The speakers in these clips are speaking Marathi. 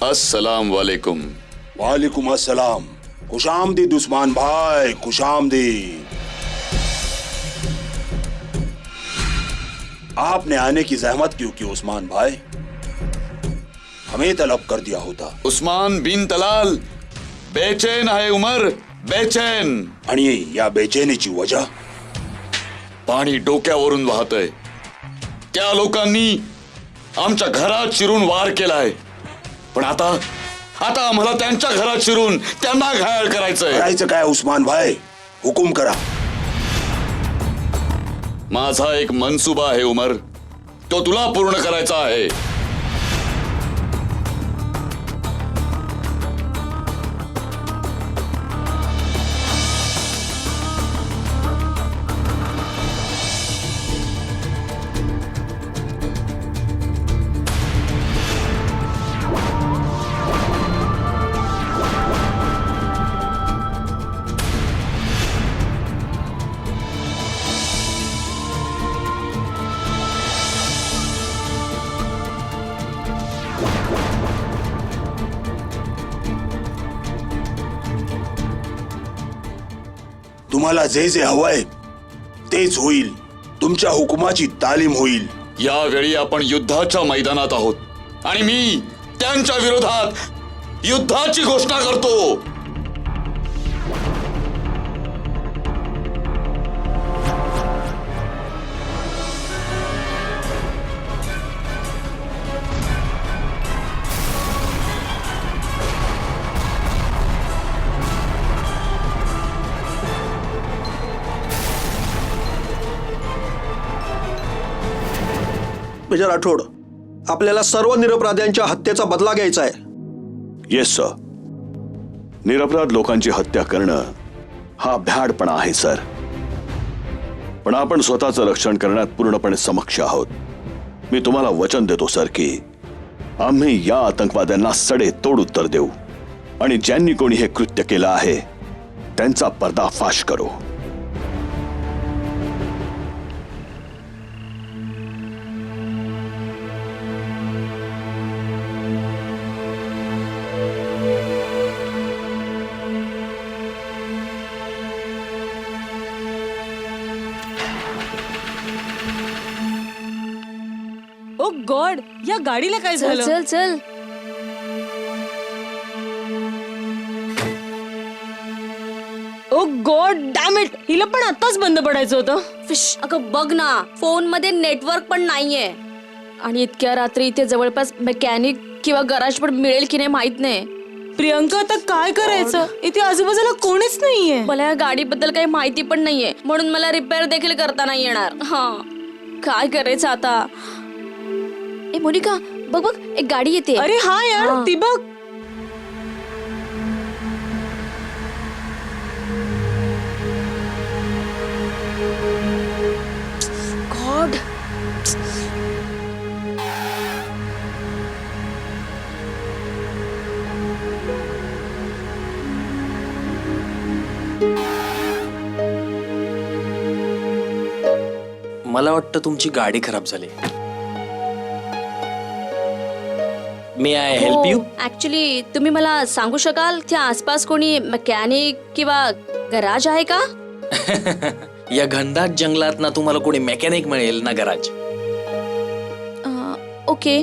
अस्सलाम वालेकुम। वालेकुम अस्सलाम। खुशामदीद उस्मान भाई, खुशामदीद। आपने आने की जहमत क्यों की उस्मान भाई? हमें तलब कर दिया होता। उस्मान बिन तलाल बेचैन आहे उमर, बेचैन। आणि या बेचैनीची वजह? पाणी डोक्यावरून वाहतंय। त्या लोकांनी आमच्या घरात शिरून वार केलाय, पण आता आम्हाला त्यांच्या घरात शिरून त्यांना घायल करायचंय। करायचं काय उस्मान भाई? हुकुम करा। माझा एक मनसुबा आहे उमर, तो तुला पूर्ण करायचा आहे। तुम्हाला जे जे हवंय तेच होईल। तुमच्या हुकुमाची तालीम होईल। यावेळी आपण युद्धाच्या मैदानात आहोत आणि मी त्यांच्या विरोधात युद्धाची घोषणा करतो। मेजर राठोड, आपल्याला सर्व निरपराध्यांच्या हत्येचा बदला घ्यायचा आहे. Yes sir. निरपराध लोकांची हत्या करणं हा भ्याडपणा आहे सर. पण आपण स्वतःचं रक्षण करण्यात पूर्णपणे समक्ष आहोत. मी तुम्हाला वचन देतो सर की आम्ही या आतंकवाद्यांना सडेतोड उत्तर देऊ आणि ज्यांनी कोणी हे कृत्य केलं आहे त्यांचा पर्दाफाश करू. ओ गॉड, या गाडीला काय चल झालं? चल चल. ओ गॉड डॅम इट, हिला पण आताच बंद पडायचं होतं. फिश, अगं बघ ना, फोन मध्ये नेटवर्क पण नाहीये आणि इतक्या रात्री इथे जवळपास मेकॅनिक किंवा गराज पण मिळेल की नाही माहित नाही. प्रियंका, आता काय करायचं? इथे आजूबाजूला कोणीच नाहीये. मला या गाडीबद्दल काही माहिती पण नाहीये, म्हणून मला रिपेअर देखील करता नाही येणार. हा, काय करायचं आता? ए मोनिका, बघ बघ, एक गाडी येते. अरे हा यार, हा. ती बघ. गॉड. मला वाटतं तुमची गाडी खराब झाली. मे आय हेल्प यू? ऍक्च्युली तुम्ही मला सांगू शकाल त्या आसपास कोणी मेकॅनिक किंवा गराज आहे का? या घनदाट जंगलात ना तुम्हाला कोणी मेकॅनिक मिळेल ना गराज. ओके,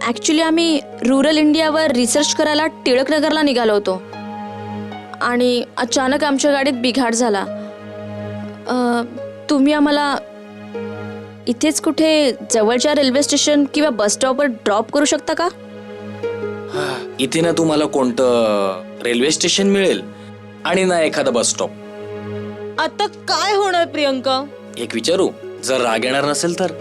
ऍक्च्युली आम्ही रुरल इंडियावर रिसर्च करायला टिळकनगरला निघालो होतो आणि अचानक आमच्या गाडीत बिघाड झाला. तुम्ही आम्हाला इथेच कुठे जवळच्या रेल्वे स्टेशन किंवा बस स्टॉपवर ड्रॉप करू शकता का? इथे ना तुम्हाला कोणतं रेल्वे स्टेशन मिळेल आणि ना एखादा बस स्टॉप. आता काय होणार प्रियंका? एक विचारू, जर राग येणार नसेल तर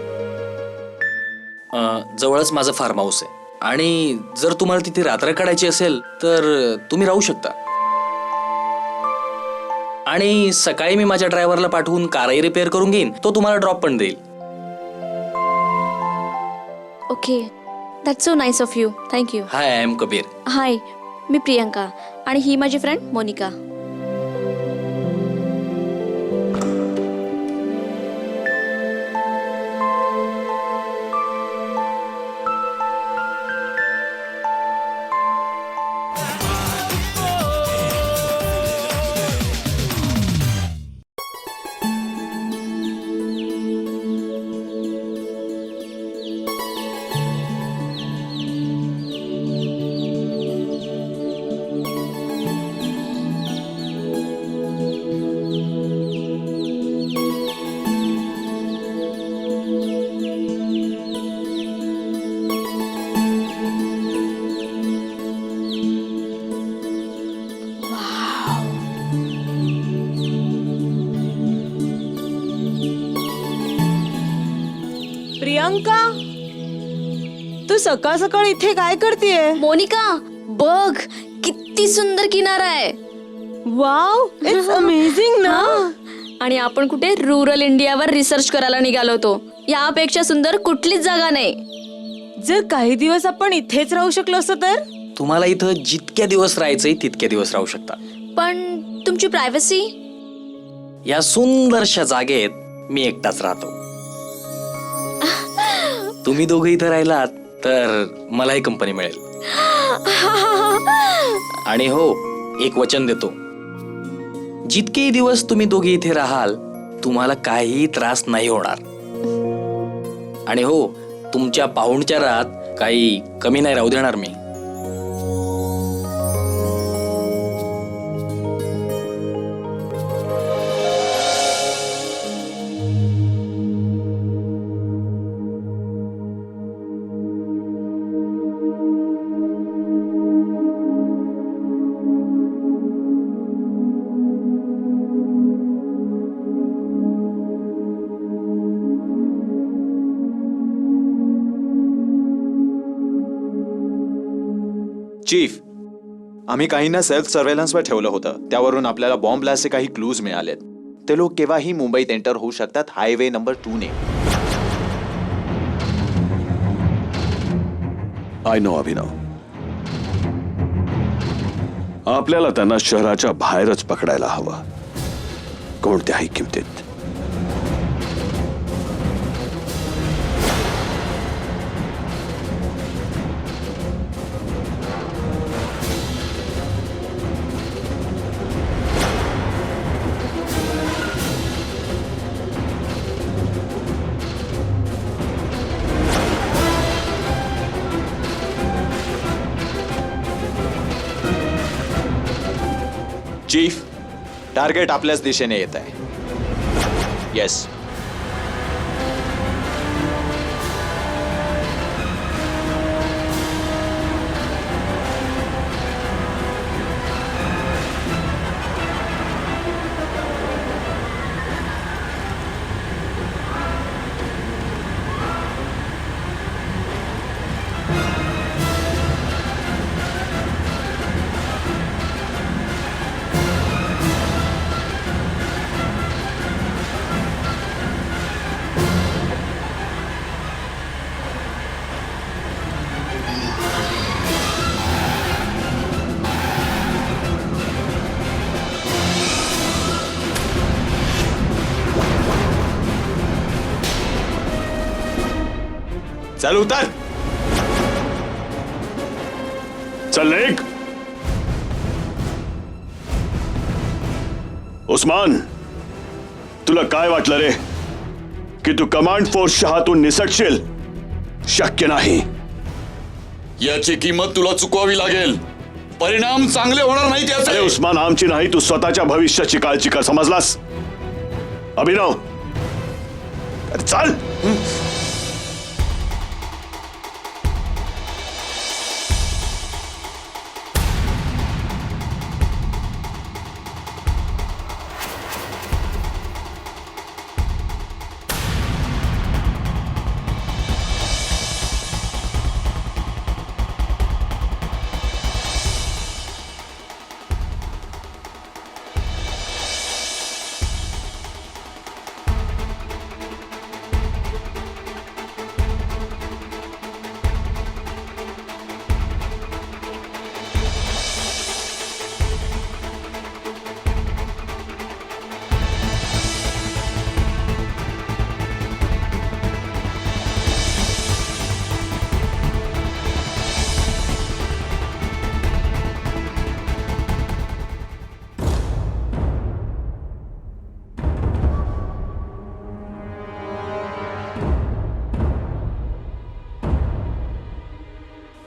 जवळच माझं फार्म हाऊस आहे आणि जर तुम्हाला तिथे रात्र काढायची असेल तर तुम्ही राहू शकता आणि सकाळी मी माझ्या ड्रायव्हरला पाठवून कारही रिपेअर करून घेईन, तो तुम्हाला ड्रॉप पण देईल. Okay, that's so nice of you. Thank you. Hi, I am Kabir. Hi, मी प्रियंका आणि ही माझी फ्रेंड मोनिका. प्रियंका, तू सकाळ सकाळ इथे काय करतेय? मोनिका, बघ किती सुंदर किनारा आहे. वाव, इट्स अमेझिंग ना. आणि आपण कुठे रुरल इंडियावर रिसर्च करायला निघालो होतो. यापेक्षा सुंदर कुठलीच जागा नाही. जर काही दिवस आपण इथेच राहू शकलो असतो तर? तुम्हाला इथं जितक्या दिवस राहायचंय तितक्या दिवस राहू शकता. पण तुमची प्रायव्हसी? या सुंदरशा जागेत मी एकटाच राहतो. तुम्ही दोघे इथं राहिलात तर मलाही कंपनी मिळेल. आणि हो, एक वचन देतो, जितकेही दिवस तुम्ही दोघे इथे राहाल तुम्हाला काहीही त्रास नाही होणार. आणि हो, तुमच्या पाहुणचारात काही कमी नाही राहू देणार मी. चीफ, आम्ही काहींना सेल्फ सर्व्हेलन्सवर ठेवलं होतं. त्यावरून आपल्याला बॉम्ब ब्लास्टचे काही क्लूज मिळालेत. ते लोक केव्हाही मुंबईत एंटर होऊ शकतात हायवे नंबर 2 ने. आय नो अभिनव, आपल्याला त्यांना शहराच्या बाहेरच पकडायला हवं, कोणत्याही किमतीत. चीफ, टार्गेट आपल्याच दिशेने येत आहे. येस. चल उतर. चल निघ. उस्मान, तुला काय वाटलं रे की तू कमांड फोर्सच्या हातून निसटशील? शक्य नाही. याची किंमत तुला चुकवावी लागेल. परिणाम चांगले होणार नाही अरे त्याचे. उस्मान, आमची नाही, तू स्वतःच्या भविष्याची काळजी कर, समजलास? अभिनव, अरे चल.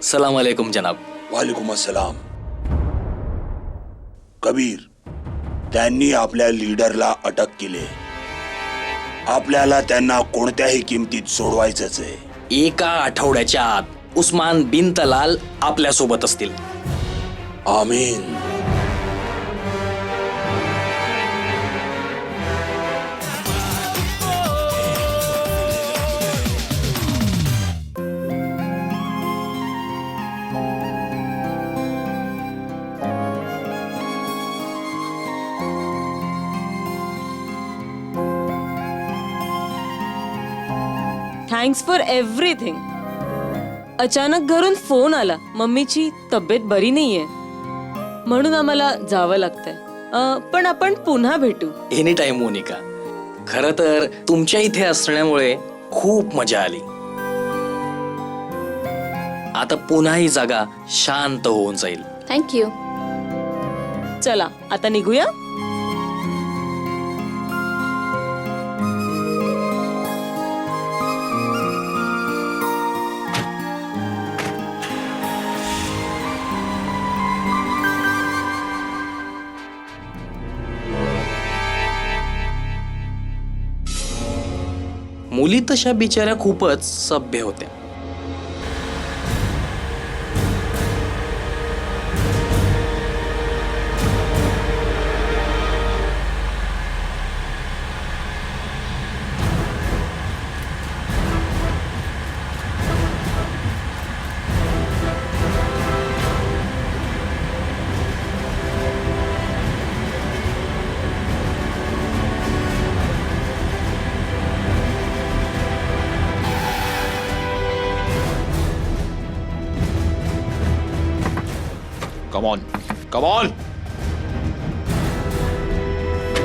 सलाम अलैकुम जनाब. वालेकुम अस्सलाम. कबीर, त्यांनी आपल्या लीडरला अटक केली. आपल्याला त्यांना कोणत्याही किमतीत सोडवायचंच आहे. एका आठवड्याच्या आत उस्मान बिन तलाल आपल्या सोबत असतील. आमीन. Thanks for everything. अचानक घरून फोन आला, मम्मीची तब्येत बरी नाहीये म्हणून आम्हाला जावं लागतंय. पण आपण पुन्हा भेटू. Any time Monica. खरं तर तुमच्या इथे असण्यामुळे खूप मजा आली. आता पुन्हा ही जागा शांत होऊन जाईल. थँक्यू. चला आता निघूया. मुली तशा बिचाऱ्या खूपच सभ्य होत्या. Come on. Come on.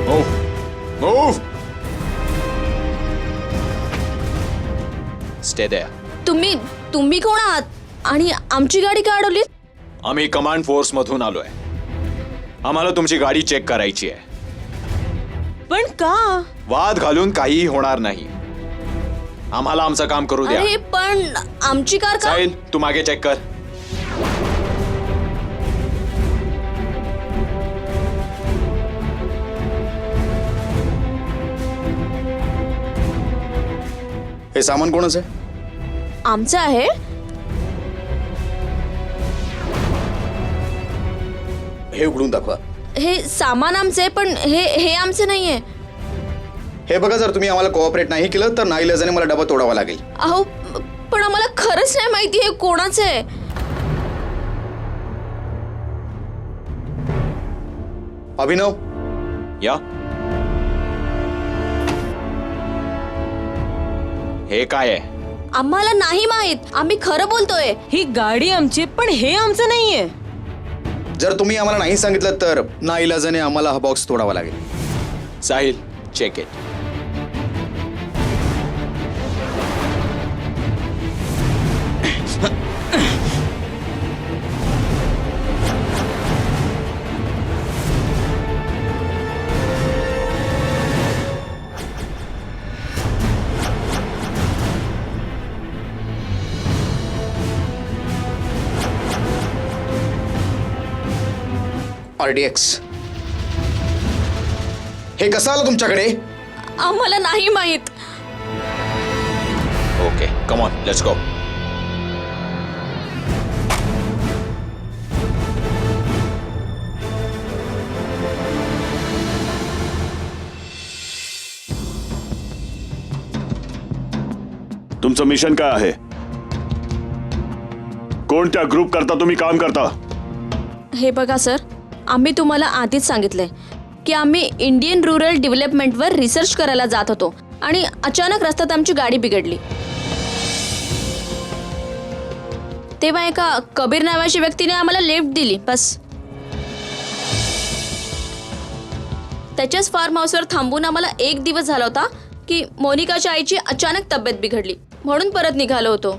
Move. Move. Stay there. तुम्ही कोण आहात आणि आमची गाडी का अडवली? आम्ही कमांड फोर्स मधून आलोय. आम्हाला तुमची गाडी चेक करायची आहे. पण का? वाद घालून काहीही होणार नाही. आम्हाला आमचं काम करू द्या. अरे पण आमची कार का? साहिल, तू मागे चेक कर. हे सामान कोणाचं आहे? आमचं आहे. हे उघडून दाखवा. हे सामान आमचं आहे, पण हे आमचं नाहीये. हे बघा, जर तुम्ही आम्हाला कोऑपरेट नाही केलं तर नाईलाजाने मला डबा तोडावा लागेल. अहो पण आम्हाला खरंच नाही माहिती हे कोणाचं आहे. अभिनव, या. हे काय आहे? आम्हाला नाही माहित. आम्ही खरं बोलतोय. ही गाडी आमची आहे, पण हे आमचं नाहीये. जर तुम्ही आम्हाला नाही सांगितलं तर नाईलाजाने आम्हाला हा बॉक्स तोडावा लागेल. Sahil, check it. RDX. हे कसं आलं तुमच्याकडे? आम्हाला नाही माहित. Okay, come on, let's go. तुमचं मिशन काय आहे? कोणत्या ग्रुप करता तुम्ही काम करता? हे बघा सर, आम्ही तुम्हाला आधीच सांगितलंय की आम्ही इंडियन रुरल डेव्हलपमेंटवर रिसर्च करायला जात होतो आणि अचानक रस्त्यात आमची गाडी बिघडली. तेव्हा एका कबीर नावाच्या व्यक्तीने आम्हाला लिफ्ट दिली. बस त्याच्याच फार्म हाऊसवर थांबून आम्हाला 1 दिवस झाला होता की मोनिकाच्या आईची अचानक तब्येत बिघडली, म्हणून परत निघालो होतो.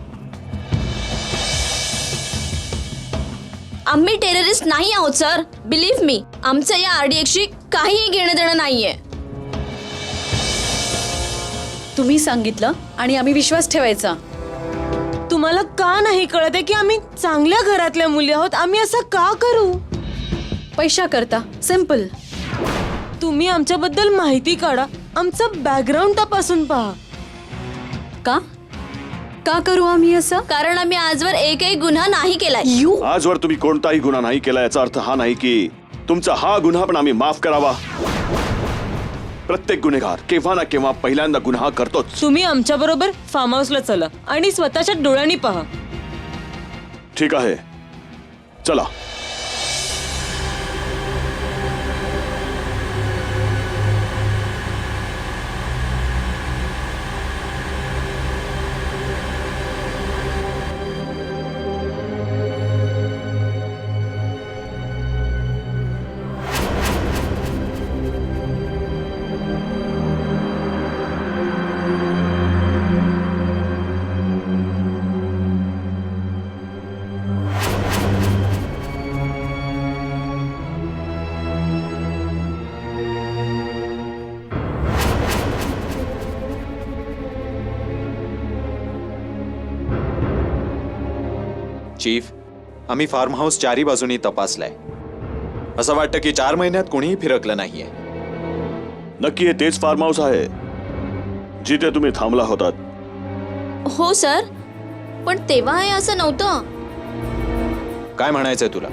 आम्ही टेररिस्ट नाही आहोत सर, बिलीव्ह मी. आमचं या RDXशी काहीही घेणं देणं नाहीये. तुम्ही सांगितलं आणि आम्ही विश्वास ठेवायचा. तुम्हाला का नाही कळत आहे की आम्ही चांगल्या घरातल्या मुली आहोत? आम्ही असं का करू? पैशा करता, सिंपल. तुम्ही आमच्याबद्दल माहिती काढा, आमचं बॅकग्राऊंड तपासून पहा. का का करू आम्ही असं? कारण आम्ही आजवर एकही गुन्हा नाही केलाय. आजवर तुम्ही कोणताही गुन्हा नाही केला याचा अर्थ हा नाही की तुमचा हा गुन्हा पण आम्ही माफ करावा. प्रत्येक गुन्हेगार केव्हा ना केव्हा पहिल्यांदा गुन्हा करतोच. तुम्ही आमच्या बरोबर फार्म हाऊसला चला आणि स्वतःच्या डोळ्यांनी पहा. ठीक आहे, चला. चीफ, आम्ही फार्म हाऊस चारी बाजूनी तपासलाय. असं वाटतं की 4 महिन्यात कोणीही फिरकलं नाहीये. नक्की हे तेच फार्म हाऊस आहे जिथे तुम्ही थांबला होतात? हो सर, पण तेव्हा हे असं नव्हतं. काय म्हणायचंय तुला?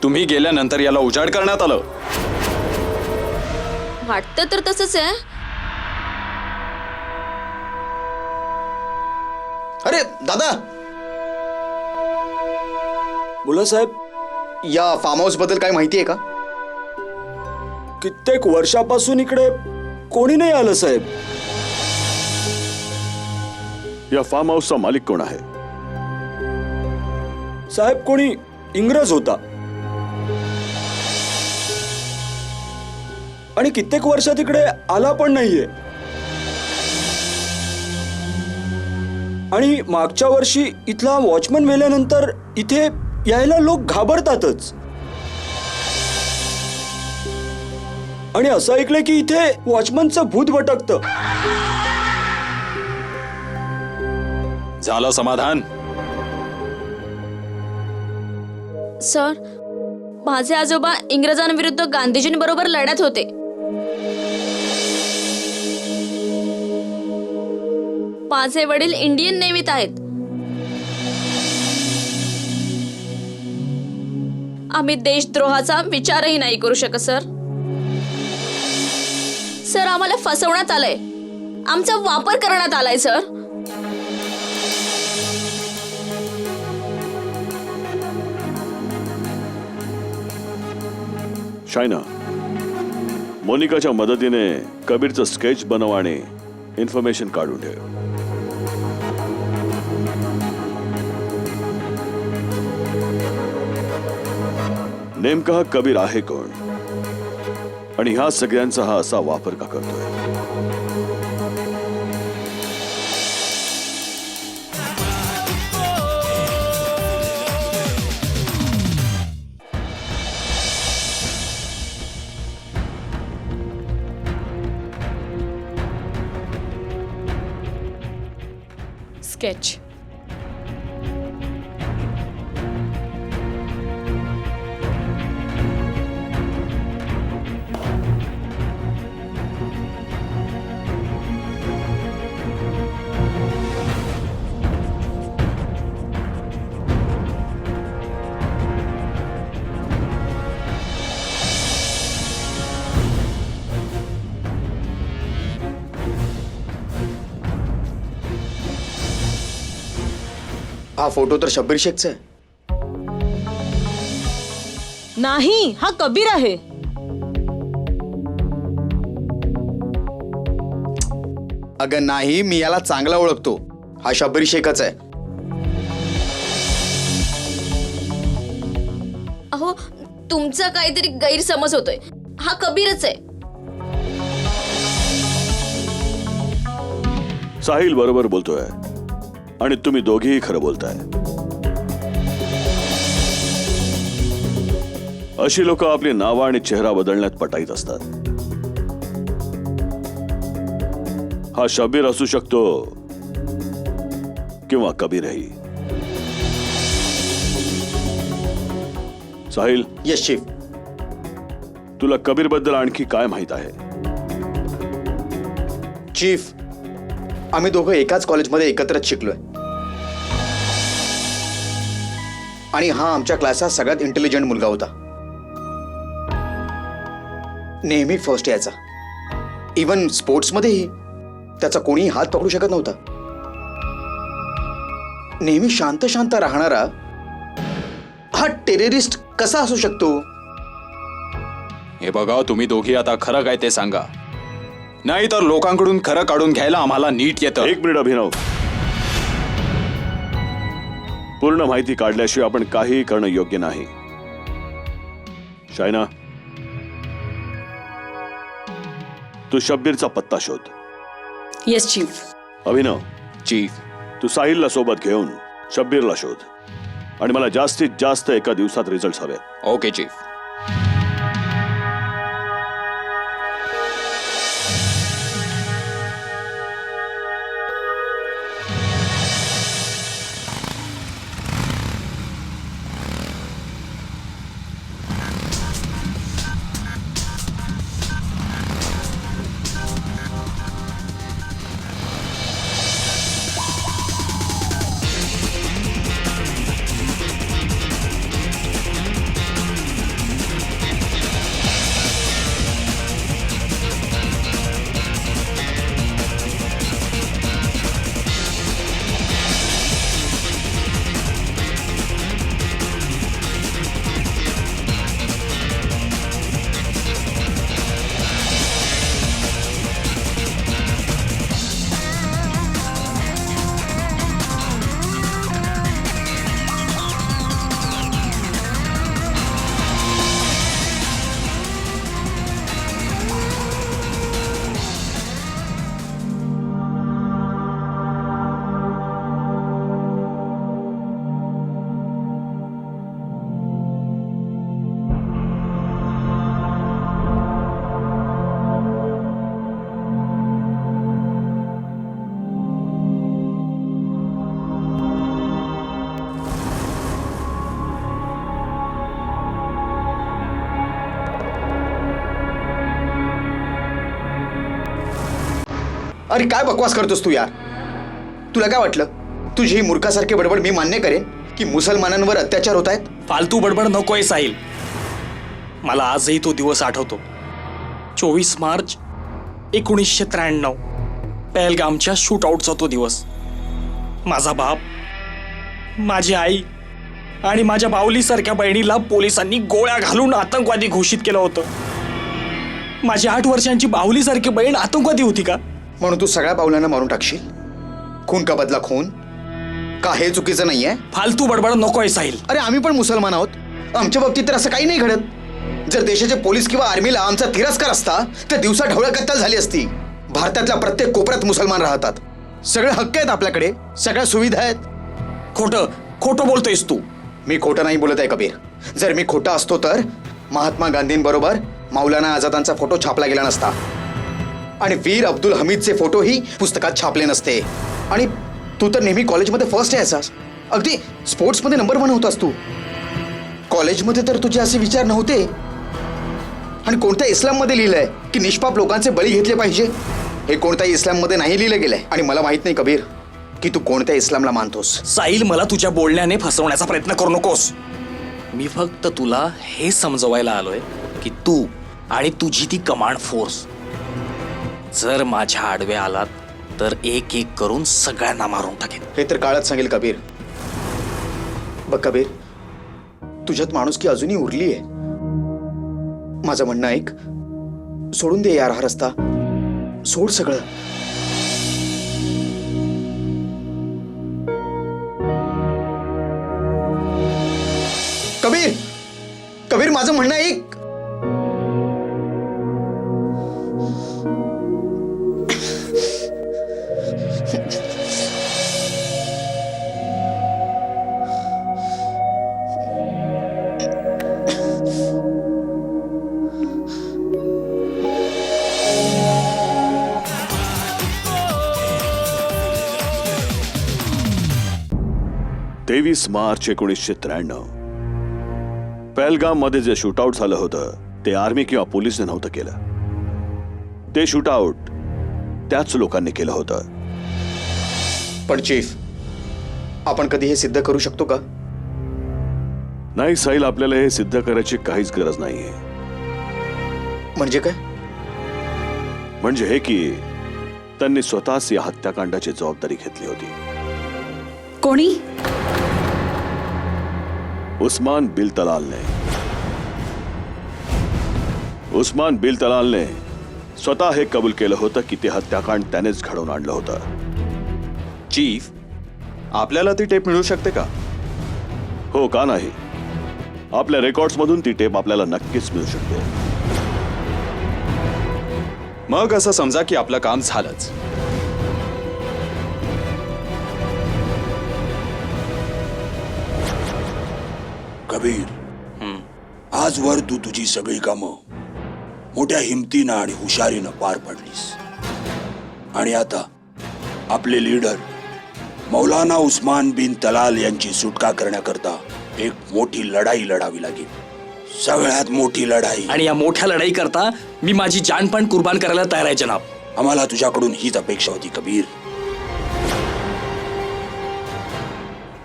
तुम्ही गेल्यानंतर याला उजाड करण्यात आलं? वाटतं तर तसंच आहे. अरे दादा, बोला साहेब. या फार्म हाऊस बद्दल काय माहिती आहे का? कित्येक वर्षापासून इकडे कोणी नाही आलं साहेब. या फार्म हाऊसचा मालिक कोण आहे? साहेब कोणी इंग्रज होता आणि कित्येक वर्ष तिकडे आला पण नाहीये. आणि मागच्या वर्षी इथला वॉचमन मेल्यानंतर इथे यायला लोक घाबरतातच. आणि असं ऐकलंय की इथे वॉचमनचं भूत भटकतं. झालं समाधान? सर, माझे आजोबा इंग्रजांविरुद्ध गांधीजींबरोबर लढत होते. माझे वडील इंडियन नेव्हीत आहेत. आम्ही देशद्रोहाचा विचारही नाही करू शकत सर. सर, आम्हाला फसवण्यात आलंय, आमचा वापर करण्यात आलाय सर. शायना, मोनिकाच्या मदतीने कबीरचं स्केच बनव आणि इन्फॉर्मेशन काढून ठेव. नेमका हा कबीर आहे कोण आणि ह्या सगळ्यांचा हा असा वापर का करतोय? स्केच. हा फोटो तर शब्बीर शेखचा आहे. नाही, हा कबीर आहे. अगं नाही, मी याला चांगला ओळखतो. हा शब्बीर शेखच आहे. अहो, तुमचा काहीतरी गैरसमज होतोय. हा कबीरच आहे. साहिल बरोबर बोलतोय आणि तुम्ही दोघेही खरं बोलताय. अशी लोक आपली नावं आणि चेहरा बदलण्यात पटाईत असतात. हा शब्बीर असू शकतो किंवा कबीरही. Sahil, yes chief. तुला कबीर बद्दल आणखी काय माहित आहे? चीफ, आम्ही दोघं एकाच कॉलेजमध्ये एकत्रच शिकलोय आणि हा आमच्या क्लासचा सगळ्यात इंटेलिजंट मुलगा होता. नेहमी फर्स्ट यायचा. इवन स्पोर्ट्समध्येही त्याचा कोणीही हात पकडू शकत नव्हता. नेहमी शांत शांत राहणारा हा टेररिस्ट कसा असू शकतो? हे बघा, तुम्ही दोघी आता खरं काय ते सांगा, नाही तर लोकांकडून खरं काढून घ्यायला आम्हाला नीट येतं. एक मिनिट अभिनव, पूर्ण माहिती काढल्याशिवाय आपण काहीही करणं योग्य नाही. शायना, तू शब्बीरचा पत्ता शोध. Yes chief. अभिनव, चीफ, तू साहिलला सोबत घेऊन शब्बीरला शोध आणि मला जास्तीत जास्त एका दिवसात रिझल्ट हवे. Okay chief. अरे काय बकवास करतोस तू यार? तुला काय वाटलं तुझी ही मूर्खासारखी बडबड मी मान्य करेन की मुसलमानांवर अत्याचार होत आहेत? फालतू बडबड नकोय साहिल. मला आजही तो दिवस आठवतो. 24 मार्च 1993, पहलगामच्या शूटआउटचा तो दिवस. माझा बाप, माझी आई आणि माझ्या बाहुलीसारख्या बहिणीला पोलिसांनी गोळ्या घालून आतंकवादी घोषित केलं होतं. माझी 8 वर्षांची बाहुलीसारखी बहीण आतंकवादी होती का? म्हणून तू सगळ्या पावलांना मारून टाकशील? खून का बदला खून, का हे चुकीचं नाहीये? फालतू बडबड नकोय साहिल. अरे आम्ही पण मुसलमान आहोत. आमच्या बाबतीत तर असं काही नाही घडत. जर देशाचे पोलीस किंवा आर्मीला आमचा तिरस्कार असता तर दिवसा ढवळ्या कत्तल झाली असती. भारतातल्या प्रत्येक कोपऱ्यात मुसलमान राहतात. सगळे हक्क आहेत आपल्याकडे, सगळ्या सुविधा आहेत. खोटं खोटं बोलतोयस तू. मी खोटं नाही बोलत आहे कबीर. जर मी खोटा असतो तर महात्मा गांधींबरोबर मौलाना आझादांचा फोटो छापला गेला नसता आणि वीर अब्दुल हमीदचे फोटोही पुस्तकात छापले नसते. आणि तू तर नेहमी कॉलेजमध्ये फर्स्ट यायचास. अगदी स्पोर्ट्समध्ये नंबर 1 होतास तू. कॉलेजमध्ये तर तुझे असे विचार नव्हते. आणि कोणत्या इस्लाममध्ये लिहिलंय की निष्पाप लोकांचे बळी घेतले पाहिजे? हे कोणत्याही इस्लाममध्ये नाही लिहिलं गेलंय. आणि मला माहित नाही कबीर की तू कोणत्या इस्लामला मानतोस. साहिल, मला तुझ्या बोलण्याने फसवण्याचा प्रयत्न करू नकोस. मी फक्त तुला हे समजवायला आलोय की तू आणि तुझी ती कमांड फोर्स जर माझ्या आडवे आलात तर एक एक करून सगळ्यांना मारून टाकेन. हे तर काळात सांगेल कबीर. बघ कबीर, तुझ्यात माणुसकी अजूनही उरली आहे. माझं म्हणणं ऐक. सोडून दे यार हा रस्ता. सोड सगळं. कबीर, कबीर माझं म्हणणं ऐक. मार्च 1993 पहलगाम मध्ये जे शूटआउट झालं होतं ते आर्मी किंवा पोलिसने नव्हतं केलं. ते शूटआउट त्याच लोकांनी केलं होतं. पण चीफ, आपण कधी हे सिद्ध करू शकतो का? नाही साहिल, आपल्याला हे सिद्ध करायची काहीच गरज नाहीये. म्हणजे काय? म्हणजे हे की त्यांनी स्वतःच या हत्याकांडाची जबाबदारी घेतली होती. कोणी? उस्मान बिलतलालने. उस्मान बिलतलालने स्वतः हे कबूल केलं होतं की ते हत्याकांड त्यानेच घडवून आणलं होतं. चीफ, आपल्याला ती टेप मिळू शकते का? हो, का नाही? आपल्या रेकॉर्ड्स मधून ती टेप आपल्याला नक्कीच मिळू शकते. मग असं समजा की आपलं काम झालंच. कबीर, आजवर तू तुझी सगळी कामं मोठ्या हिमतीनं आणि हुशारीनं पार पाडलीस. आणि आता आपले लीडर मौलाना उस्मान बिन तलाल यांची सुटका करण्याकरता एक मोठी लढाई लढावी लागेल. सगळ्यात मोठी लढाई. आणि या मोठ्या लढाई करता मी माझी जान पण कुर्बान करायला तयार आहे जनाब. आम्हाला तुझ्याकडून हीच अपेक्षा होती कबीर.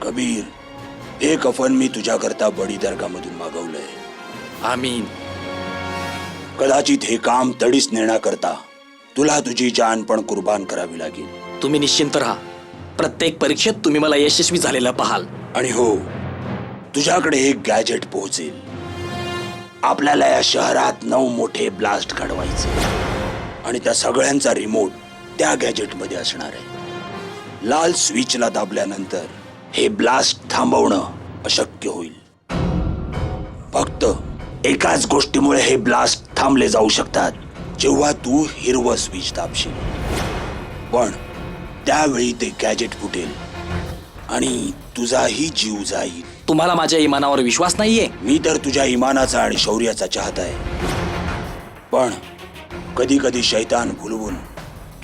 कबीर, हे कफन मी तुझ्याकरता बडी दर्गामधून मागवलंय. आमीन. कदाचित हे काम तडीस नेण्याकरता तुला तुझी जान पण कुर्बान करावी लागेल. तुम्ही निश्चिंत राहा. प्रत्येक परीक्षेत तुम्ही मला यशस्वी झालेलं पाहाल. आणि हो, तुझ्याकडे एक गॅजेट पोहोचेल. आपल्याला या शहरात 9 मोठे ब्लास्ट घडवायचे आणि त्या सगळ्यांचा रिमोट त्या गॅजेटमध्ये असणार आहे. लाल स्विचला दाबल्यानंतर हे ब्लास्ट थांबवणं अशक्य होईल. फक्त एकाच गोष्टीमुळे हे ब्लास्ट थांबले जाऊ शकतात, जेव्हा तू हिरवं स्विच दाबशील. पण त्यावेळी ते गॅजेट फुटेल आणि तुझाही जीव जाईल. तुम्हाला माझ्या इमानावर विश्वास नाहीये? मी तर तुझ्या इमानाचा आणि शौर्याचा चाहता आहे. पण कधी कधी शैतान भुलवून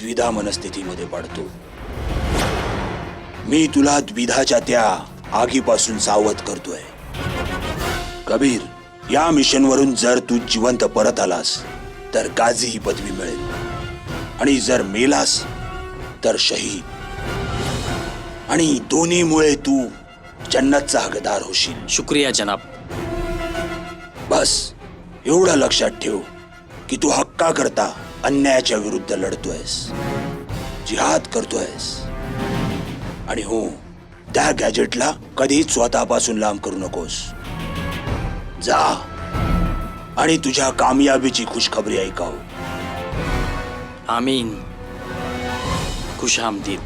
द्विधा मनस्थितीमध्ये पडतो. मी तुला द्विधाच्या त्या आगीपासून सावध करतोय. कबीर, या मिशनवरून जर तू जिवंत परत आलास तर गाझी ही पदवी मिळेल. आणि जर मेलास तर शहीद. आणि दोन्हीमुळे तू जन्नतचा हकदार होशील. शुक्रिया जनाब. बस एवढं लक्षात ठेव की तू हक्का करता अन्यायाच्या विरुद्ध लढतोयस, जिहाद करतोयस. आणि हो, त्या गॅजेटला कधीच स्वतःपासून लांब करू नकोस. जा आणि तुझ्या कामयाबीची खुशखबरी ऐकाव. आमीन. खुश आमदीद.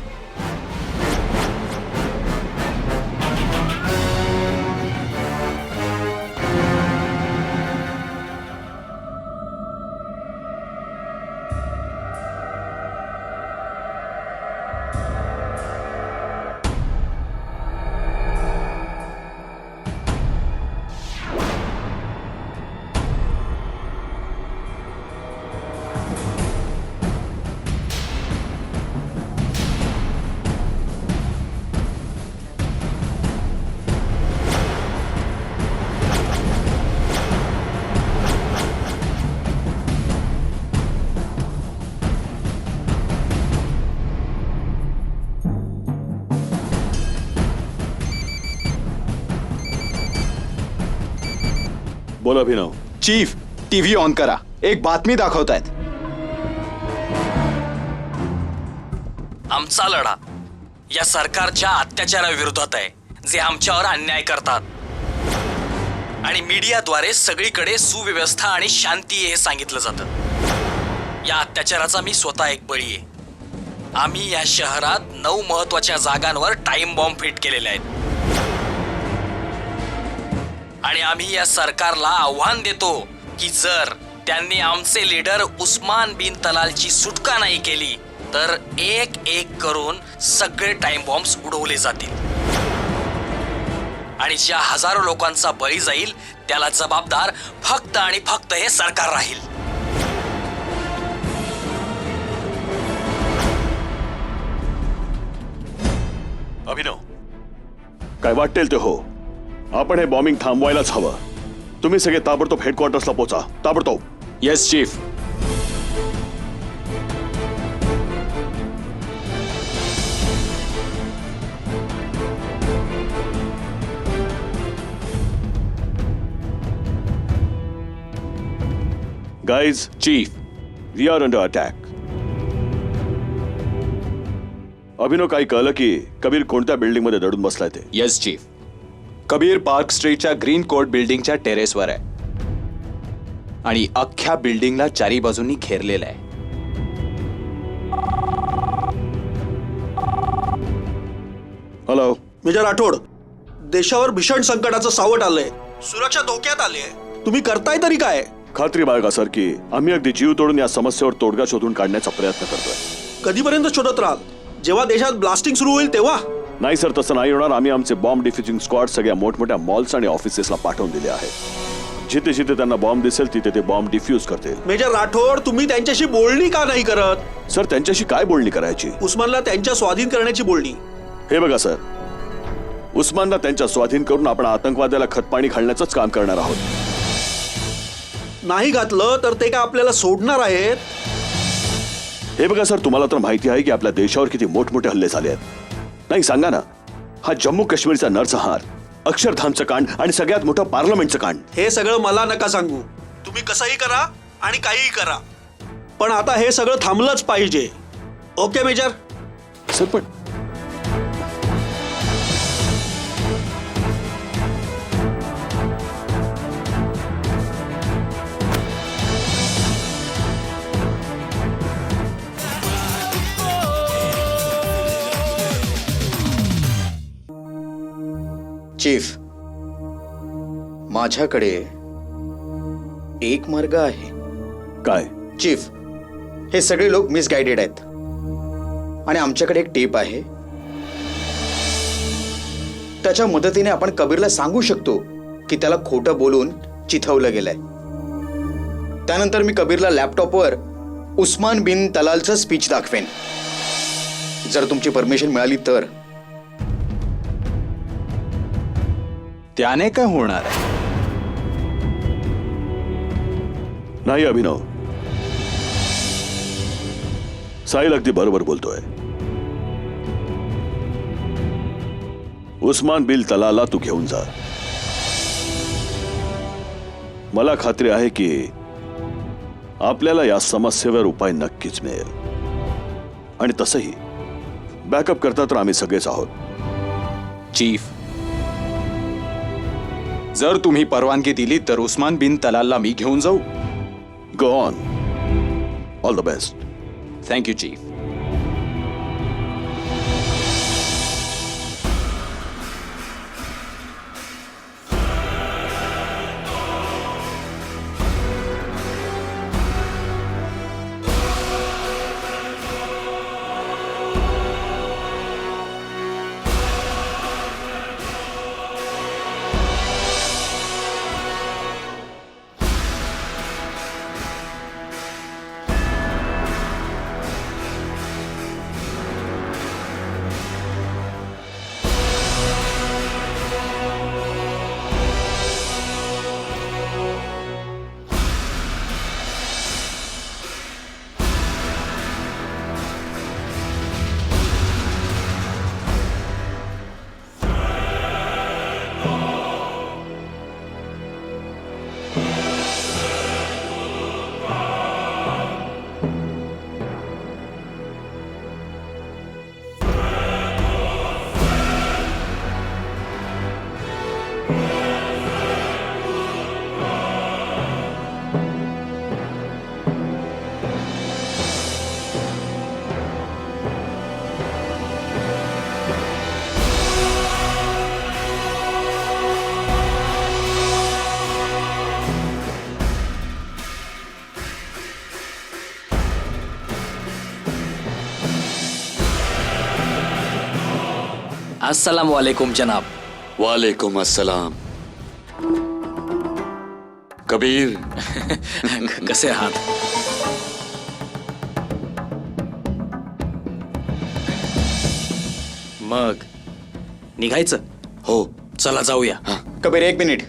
बोल अभिनव. चीफ, टीव्ही ऑन करा. एक बातमी दाखवतायत. आमचा लढा या सरकारच्या अत्याचाराविरोधात आहे, जे आमच्यावर अन्याय करतात. आणि मीडियाद्वारे सगळीकडे सुव्यवस्था आणि शांती हे सांगितलं जातं. या अत्याचाराचा मी स्वतः एक बळी आहे. आम्ही या शहरात 9 महत्वाच्या जागांवर टाइम बॉम्ब फिट केलेले आहेत. आणि आम्ही या सरकारला आव्हान देतो की जर त्यांनी आमचे लीडर उस्मान बिन तलालची सुटका नाही केली तर एक एक करून सगळे टाइम बॉम्ब्स उडवले जातील. आणि ज्या हजारो लोकांचा बळी जाईल त्याला जबाबदार फक्त आणि फक्त हे सरकार राहील. अभिनव, काय वाटेल ते हो. आपण हे बॉम्बिंग थांबवायलाच हवं. तुम्ही सगळे ताबडतोब हेडक्वार्टर्सला पोचा. ताबडतोब. Yes chief. Guys, chief, we are under attack. Abhinav, काही कळलं की कबीर कोणत्या बिल्डिंग मध्ये दडून बसलाय ते? Yes chief. कबीर पार्क स्ट्रीटच्या ग्रीन कोर्ट बिल्डिंगच्या टेरेसवर आहे आणि अख्ख्या बिल्डिंगला चारी बाजूंनी घेरलेलं आहे. हॅलो मेजर राठोड, देशावर भीषण संकटाचं सावट आलंय. सुरक्षा धोक्यात आली आहे. तुम्ही करताय तरी काय? खात्री बाळगा सर की आम्ही अगदी जीव तोडून या समस्येवर तोडगा शोधून काढण्याचा प्रयत्न करतोय. कधीपर्यंत शोधत राहाल? जेव्हा देशात ब्लास्टिंग सुरू होईल तेव्हा? नाही सर, तसं नाही होणार. आम्ही आमचे बॉम्ब डिफ्युजिंग स्क्वॉड सगळ्या मोठमोठ्या मॉल्स आणि ऑफिसेसला पाठवून दिले आहेत. जिथे जिथे त्यांना बॉम्ब दिसेल तिथे ते बॉम्ब डिफ्यूज करतील. मेजर राठोड, तुम्ही त्यांच्याशी बोलणी का नाही करत? सर, त्यांच्याशी काय बोलणी करायची? उस्मानला त्यांच्या स्वाधीन करण्याची बोलणी. हे बघा सर, उस्मानला त्यांच्या स्वाधीन करून आपण आतंकवाद्याला खतपाणी घालण्याचंच काम करणार आहोत. नाही घातलं तर ते का आपल्याला सोडणार आहेत? हे बघा सर, तुम्हाला तर माहिती आहे की आपल्या देशावर किती मोठमोठे हल्ले झाले आहेत. नाही सांगा ना, हा जम्मू काश्मीरचा नरसंहार, अक्षरधामचं कांड आणि सगळ्यात मोठं पार्लमेंटचं कांड. हे सगळं मला नका सांगू. तुम्ही कसंही करा आणि काहीही करा, पण आता हे सगळं थांबलंच पाहिजे. Okay major? सर पण चीफ, माझ्याकडे एक मार्ग आहे. काय? चीफ, हे सगळे लोक मिसगाइडेड आहेत आणि आमच्याकडे एक टेप आहे. त्याच्या मदतीने आपण कबीरला सांगू शकतो की त्याला खोटं बोलून चिथवलं गेलंय. त्यानंतर मी कबीरला लॅपटॉपवर उस्मान बिन तलालचं स्पीच दाखवेन. जर तुमची परमिशन मिळाली तर. त्याने काय होणार आहे? नाही अभिनव, साहिल अगदी बरोबर बोलतोय. उस्मान बिन तलालला तू घेऊन जा. मला खात्री आहे की आपल्याला या समस्येवर उपाय नक्कीच मिळेल. आणि तसंही बॅकअप करता तर आम्ही सगळेच आहोत. चीफ, जर तुम्ही परवानगी दिली तर उस्मान बिन तलालला मी घेऊन जाऊ. Go on. All the best. Thank you chief. अस्सलाम वालेकुम जनाब. वालेकुम अस्सलाम. कबीर, कसे आहात? मग निघायचं? हो. चला जाऊया. कबीर, एक मिनिट.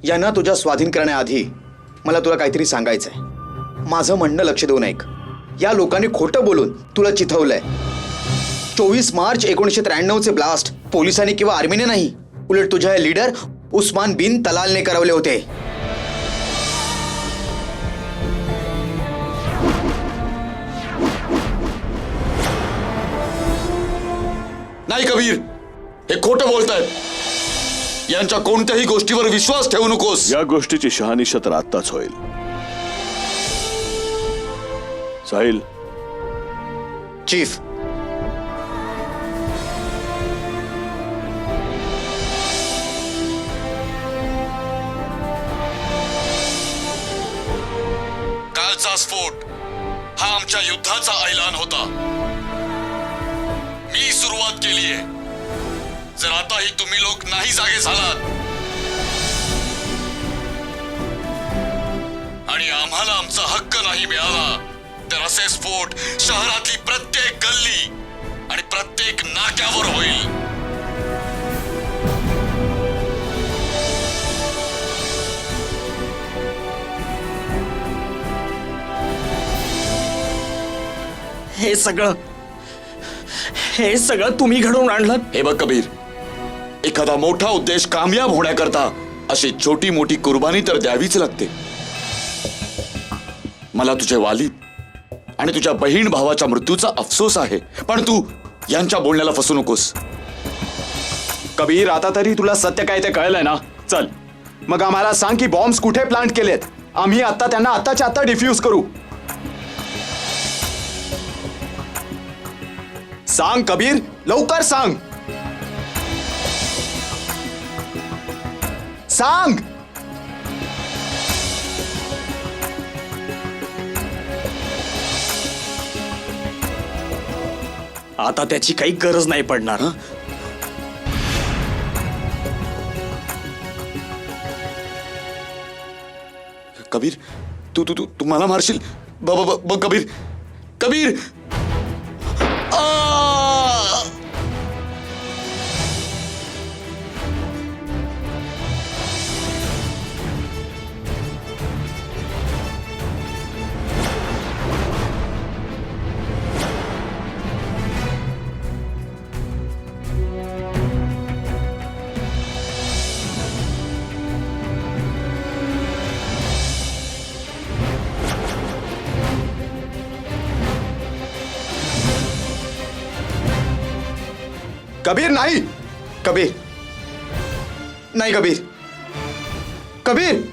यांना तुझ्या स्वाधीन करण्याआधी मला तुला काहीतरी सांगायचंय. माझं म्हणणं लक्ष देऊन ऐक. या लोकांनी खोटं बोलून तुला चिथवलंय. 24 मार्च 1993चे ब्लास्ट पोलिसांनी किंवा आर्मीने नाही, उलट तुझ्या लीडर उस्मान बिन तलालने करवले होते. नाही कबीर, हे खोटं बोलतायत. यांच्या कोणत्याही गोष्टीवर विश्वास ठेवू नकोस. या गोष्टीची शहानिशा तर आत्ताच होईल. साहिल. चीफ, कालचा स्फोट हा आमच्या युद्धाचा ऐलान होता. मी सुरुवात केलीये. जर आताही तुम्ही लोक नाही जागे झालात आणि आम्हाला आमचा हक्क नाही मिळाला तर असे स्फोट शहरातली प्रत्येक गल्ली आणि प्रत्येक नाक्यावर होईल. हे सगळं तुम्ही घडवून आणलं? हे बघ कबीर, एखादा मोठा उद्देश कामयाब होण्याकरता अशी छोटी मोठी कुर्बानी तर द्यावीच लागते. मला तुझे वालिद आणि तुझ्या बहीण भावाच्या मृत्यूचा अफसोस आहे, पण तू यांच्या बोलण्याला फसू नकोस. कबीर, आता तरी तुला सत्य काय ते कळलंय ना? चल मग आम्हाला सांग की बॉम्ब्स कुठे प्लांट केलेत. आम्ही आता त्यांना आताच्या आता डिफ्यूज करू. सांग कबीर, लवकर सांग. सांग. आता त्याची काही गरज नाही पडणार. कबीर, तू तू तू तू मला मारशील? कबीर, कबीर. कबीर नाही. कबीर नाही. कबीर कबीर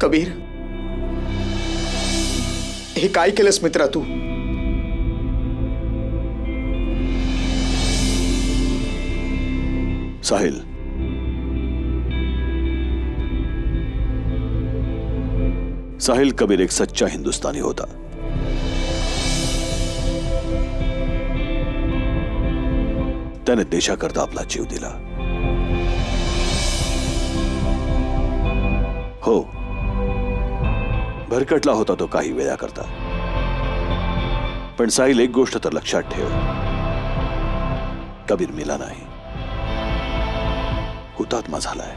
कबीर हे काय केलंस मित्रा तू? साहिल, साहिल कबीर एक सच्चा हिंदुस्तानी होता. त्याने देशाकरता आपला जीव दिला. हो, भरकटला होता तो काही वेळाकरता. पण साहिल, एक गोष्ट तर लक्षात ठेव, कबीर मेला नाही, हुतात्मा झालाय.